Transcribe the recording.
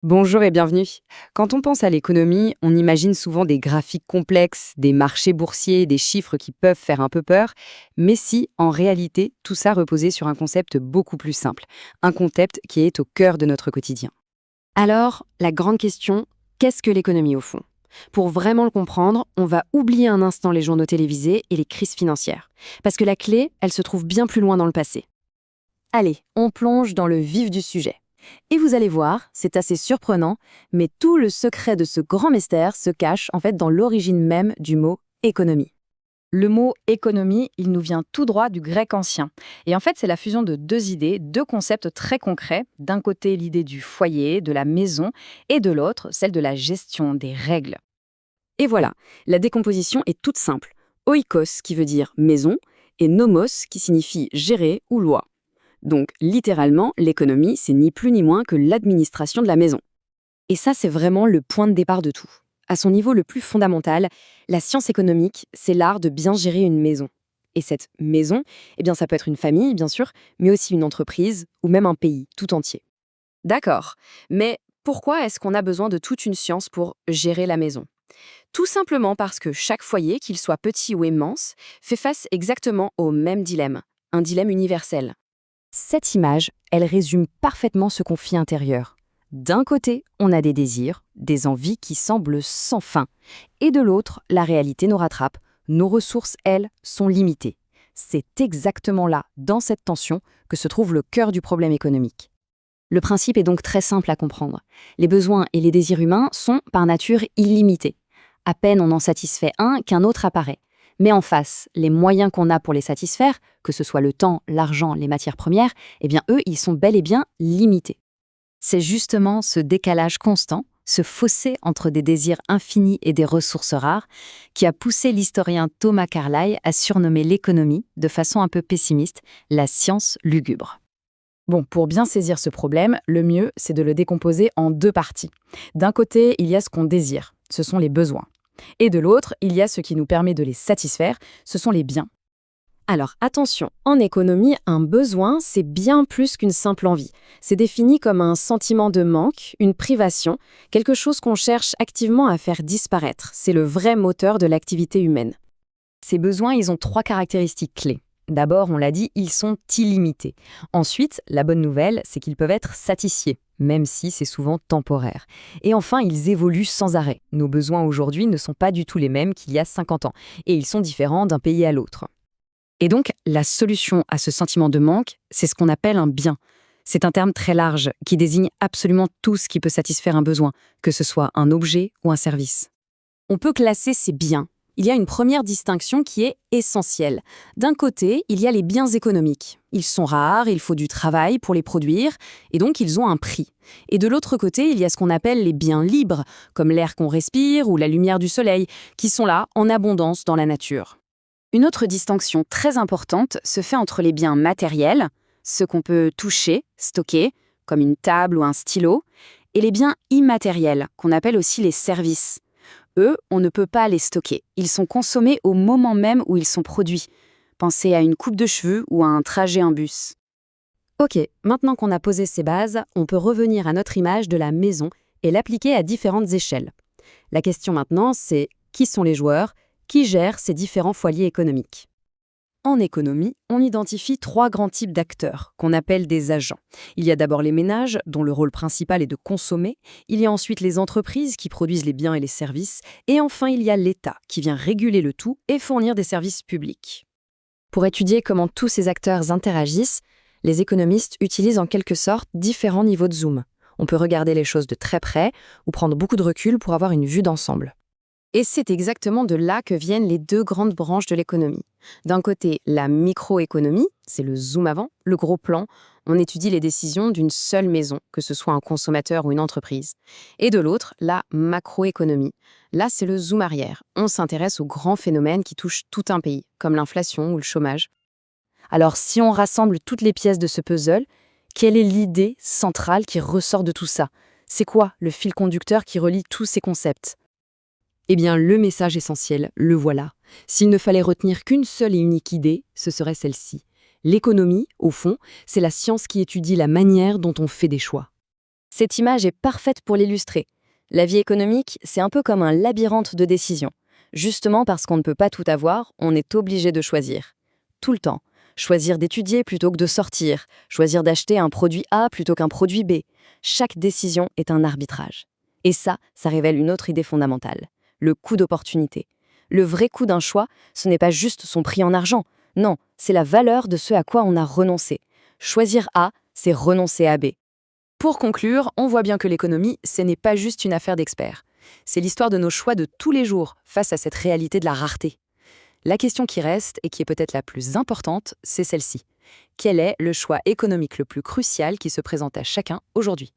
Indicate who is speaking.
Speaker 1: Bonjour et bienvenue. Quand on pense à l'économie, on imagine souvent des graphiques complexes, des marchés boursiers, des chiffres qui peuvent faire un peu peur, mais si, en réalité, tout ça reposait sur un concept beaucoup plus simple, un concept qui est au cœur de notre quotidien. Alors, la grande question, qu'est-ce que l'économie au fond? Pour vraiment le comprendre, on va oublier un instant les journaux télévisés et les crises financières, parce que la clé, elle se trouve bien plus loin dans le passé. Allez, on plonge dans le vif du sujet. Et vous allez voir, c'est assez surprenant, mais tout le secret de ce grand mystère se cache en fait dans l'origine même du mot économie.
Speaker 2: Le mot économie, il nous vient tout droit du grec ancien. Et en fait, c'est la fusion de deux idées, deux concepts très concrets. D'un côté, l'idée du foyer, de la maison, et de l'autre, celle de la gestion, des règles.
Speaker 1: Et voilà, la décomposition est toute simple. Oikos qui veut dire maison et nomos qui signifie gérer ou loi. Donc littéralement, l'économie, c'est ni plus ni moins que l'administration de la maison. Et ça, c'est vraiment le point de départ de tout. À son niveau le plus fondamental, la science économique, c'est l'art de bien gérer une maison. Et cette maison, eh bien, ça peut être une famille, bien sûr, mais aussi une entreprise ou même un pays tout entier. D'accord, mais pourquoi est-ce qu'on a besoin de toute une science pour gérer la maison? Tout simplement parce que chaque foyer, qu'il soit petit ou immense, fait face exactement au même dilemme, un dilemme universel. Cette image, elle résume parfaitement ce conflit intérieur. D'un côté, on a des désirs, des envies qui semblent sans fin. Et de l'autre, la réalité nous rattrape. Nos ressources, elles, sont limitées. C'est exactement là, dans cette tension, que se trouve le cœur du problème économique. Le principe est donc très simple à comprendre. Les besoins et les désirs humains sont, par nature, illimités. À peine on en satisfait un qu'un autre apparaît. Mais en face, les moyens qu'on a pour les satisfaire, que ce soit le temps, l'argent, les matières premières, eh bien eux, ils sont bel et bien limités. C'est justement ce décalage constant, ce fossé entre des désirs infinis et des ressources rares, qui a poussé l'historien Thomas Carlyle à surnommer l'économie, de façon un peu pessimiste, la science lugubre.
Speaker 2: Bon, pour bien saisir ce problème, le mieux, c'est de le décomposer en deux parties. D'un côté, il y a ce qu'on désire, ce sont les besoins. Et de l'autre, il y a ce qui nous permet de les satisfaire, ce sont les biens.
Speaker 1: Alors attention, en économie, un besoin, c'est bien plus qu'une simple envie. C'est défini comme un sentiment de manque, une privation, quelque chose qu'on cherche activement à faire disparaître. C'est le vrai moteur de l'activité humaine. Ces besoins, ils ont trois caractéristiques clés. D'abord, on l'a dit, ils sont illimités. Ensuite, la bonne nouvelle, c'est qu'ils peuvent être satisfiés, même si c'est souvent temporaire. Et enfin, ils évoluent sans arrêt. Nos besoins aujourd'hui ne sont pas du tout les mêmes qu'il y a 50 ans, et ils sont différents d'un pays à l'autre. Et donc, la solution à ce sentiment de manque, c'est ce qu'on appelle un bien. C'est un terme très large qui désigne absolument tout ce qui peut satisfaire un besoin, que ce soit un objet ou un service. On peut classer ces biens. Il y a une première distinction qui est essentielle. D'un côté, il y a les biens économiques. Ils sont rares, il faut du travail pour les produire, et donc ils ont un prix. Et de l'autre côté, il y a ce qu'on appelle les biens libres, comme l'air qu'on respire ou la lumière du soleil, qui sont là en abondance dans la nature. Une autre distinction très importante se fait entre les biens matériels, ceux qu'on peut toucher, stocker, comme une table ou un stylo, et les biens immatériels, qu'on appelle aussi les services. Eux, on ne peut pas les stocker. Ils sont consommés au moment même où ils sont produits. Pensez à une coupe de cheveux ou à un trajet en bus. Ok, maintenant qu'on a posé ces bases, on peut revenir à notre image de la maison et l'appliquer à différentes échelles. La question maintenant, c'est qui sont les joueurs, qui gèrent ces différents foyers économiques? En économie, on identifie trois grands types d'acteurs, qu'on appelle des agents. Il y a d'abord les ménages, dont le rôle principal est de consommer. Il y a ensuite les entreprises qui produisent les biens et les services. Et enfin, il y a l'État, qui vient réguler le tout et fournir des services publics. Pour étudier comment tous ces acteurs interagissent, les économistes utilisent en quelque sorte différents niveaux de zoom. On peut regarder les choses de très près ou prendre beaucoup de recul pour avoir une vue d'ensemble. Et c'est exactement de là que viennent les deux grandes branches de l'économie. D'un côté, la microéconomie, c'est le zoom avant, le gros plan. On étudie les décisions d'une seule maison, que ce soit un consommateur ou une entreprise. Et de l'autre, la macroéconomie. Là, c'est le zoom arrière. On s'intéresse aux grands phénomènes qui touchent tout un pays, comme l'inflation ou le chômage. Alors, si on rassemble toutes les pièces de ce puzzle, quelle est l'idée centrale qui ressort de tout ça? C'est quoi le fil conducteur qui relie tous ces concepts? Eh bien, le message essentiel, le voilà. S'il ne fallait retenir qu'une seule et unique idée, ce serait celle-ci. L'économie, au fond, c'est la science qui étudie la manière dont on fait des choix. Cette image est parfaite pour l'illustrer. La vie économique, c'est un peu comme un labyrinthe de décisions. Justement parce qu'on ne peut pas tout avoir, on est obligé de choisir. Tout le temps. Choisir d'étudier plutôt que de sortir. Choisir d'acheter un produit A plutôt qu'un produit B. Chaque décision est un arbitrage. Et ça révèle une autre idée fondamentale. Le coût d'opportunité. Le vrai coût d'un choix, ce n'est pas juste son prix en argent. Non, c'est la valeur de ce à quoi on a renoncé. Choisir A, c'est renoncer à B.
Speaker 2: Pour conclure, on voit bien que l'économie, ce n'est pas juste une affaire d'experts. C'est l'histoire de nos choix de tous les jours face à cette réalité de la rareté. La question qui reste, et qui est peut-être la plus importante, c'est celle-ci. Quel est le choix économique le plus crucial qui se présente à chacun aujourd'hui ?